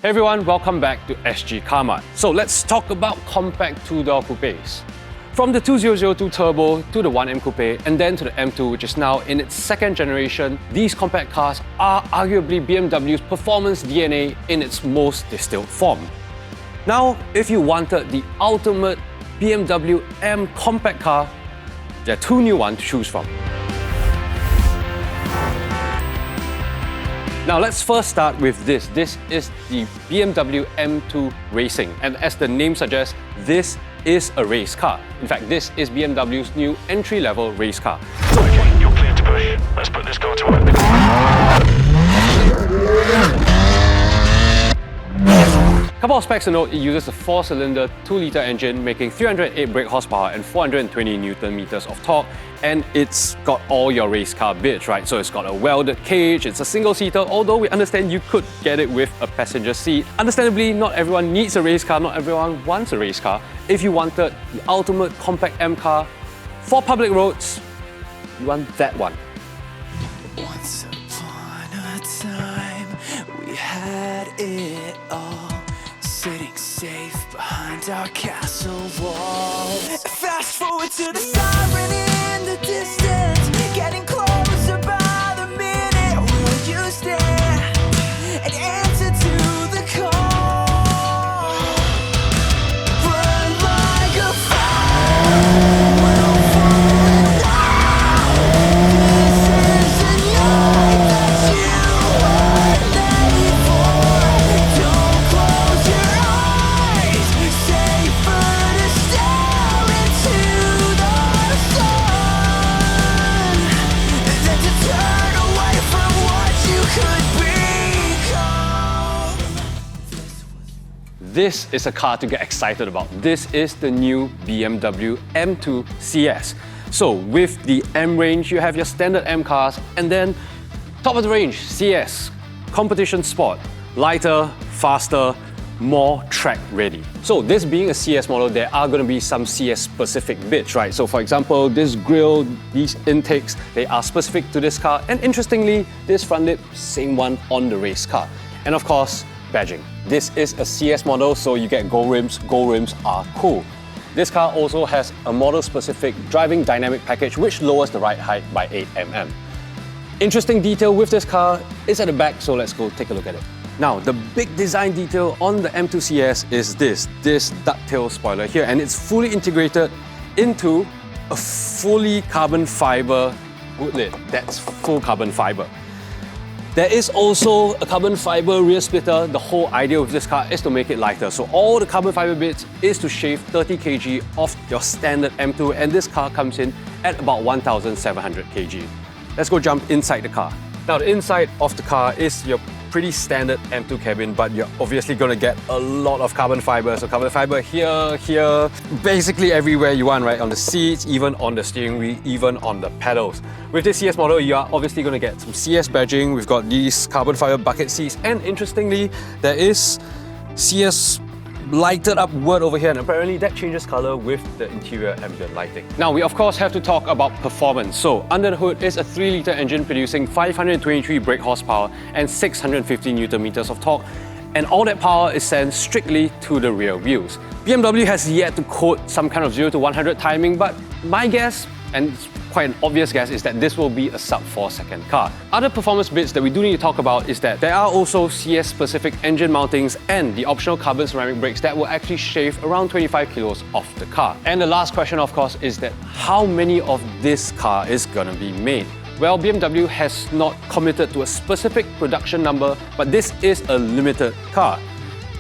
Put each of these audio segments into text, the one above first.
Hey everyone, welcome back to Sgcarmart. So let's talk about compact two-door coupes. From the 2002 Turbo to the 1M Coupe and then to the M2, which is now in its second generation, these compact cars are arguably BMW's performance DNA in its most distilled form. Now, if you wanted the ultimate BMW M compact car, there are two new ones to choose from. Now let's first start with this. This is the BMW M2 Racing, and as the name suggests, this is a race car. In fact, this is BMW's new entry-level race car. Okay, you're clear to push. Let's put this car to work. Couple of specs to note, it uses a 4-cylinder 2-litre engine making 308 brake horsepower and 420 Nm of torque, and it's got all your race car bits, right? So it's got a welded cage, it's a single-seater, although we understand you could get it with a passenger seat. Understandably, not everyone needs a race car, not everyone wants a race car. If you wanted the ultimate compact M car for public roads, you want that one. Once upon a time, we had it all, sitting safe behind our castle wall. Fast forward to the siren in the distance, getting closer by the minute. Will you stand and answer to the call? Burn like a fire. We'll fall wild. This is the night that you were made for. Don't close your eyes. Safer to stare into the sun than to turn away from what you could become. This is a car to get excited about. This is the new BMW M2 CS. So with the M range, you have your standard M cars, and then top of the range, CS, competition sport, lighter, faster, more track ready. So this being a CS model, there are going to be some CS specific bits, right? So for example, this grille, these intakes, they are specific to this car, and interestingly, this front lip, same one on the race car. And of course, badging. This is a CS model, so you get gold rims. Gold rims are cool. This car also has a model-specific driving dynamic package which lowers the ride height by 8 mm. Interesting detail with this car is at the back, so let's go take a look at it. Now, the big design detail on the M2 CS is this ducktail spoiler here, and it's fully integrated into a fully carbon fiber hood lid. That's full carbon fiber. There is also a carbon fiber rear splitter. The whole idea of this car is to make it lighter. So all the carbon fiber bits is to shave 30 kg off your standard M2, and this car comes in at about 1,700 kg. Let's go jump inside the car. Now the inside of the car is your pretty standard M2 cabin, but you're obviously going to get a lot of carbon fiber. So carbon fiber here, basically everywhere you want, right? On the seats, even on the steering wheel, even on the pedals. With this CS model, you are obviously going to get some CS badging. We've got these carbon fiber bucket seats, and interestingly, there is CS lighted up word over here, and apparently that changes color with the interior ambient lighting. Now we of course have to talk about performance. So under the hood is a 3-litre engine producing 523 brake horsepower and 650 Nm of torque, and all that power is sent strictly to the rear wheels. BMW has yet to quote some kind of 0 to 100 timing, but my guess, and it's quite an obvious guess, is that this will be a sub 4-second car. Other performance bits that we do need to talk about is that there are also CS specific engine mountings and the optional carbon ceramic brakes that will actually shave around 25 kilos off the car. And the last question of course is that how many of this car is gonna be made? Well, BMW has not committed to a specific production number, but this is a limited car.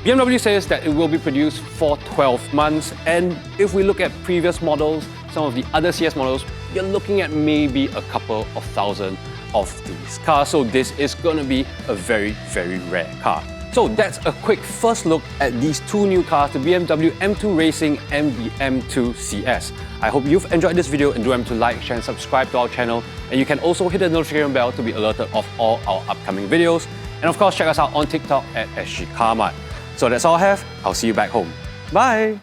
BMW says that it will be produced for 12 months, and if we look at previous models, some of the other CS models, you're looking at maybe a couple of thousand of these cars. So this is going to be a very, very rare car. So that's a quick first look at these two new cars, the BMW M2 Racing and the M2 CS. I hope you've enjoyed this video, and do remember to like, share and subscribe to our channel. And you can also hit the notification bell to be alerted of all our upcoming videos. And of course, check us out on TikTok at Sgcarmart. So that's all I have. I'll see you back home. Bye!